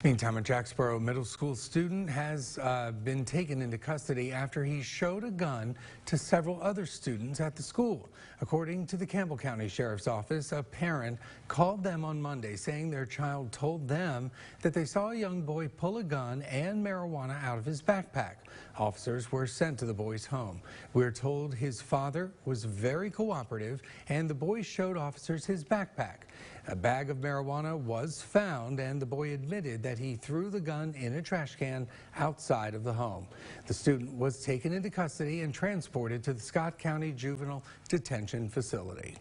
Meantime, a Jacksboro Middle School student has been taken into custody after he showed a gun to several other students at the school. According to the Campbell County Sheriff's Office, a parent called them on Monday saying their child told them that they saw a young boy pull a gun and marijuana out of his backpack. Officers were sent to the boy's home. We're told his father was very cooperative and the boy showed officers his backpack. A bag of marijuana was found and the boy admitted that he threw the gun in a trash can outside of the home. The student was taken into custody and transported to the Scott County Juvenile Detention Facility.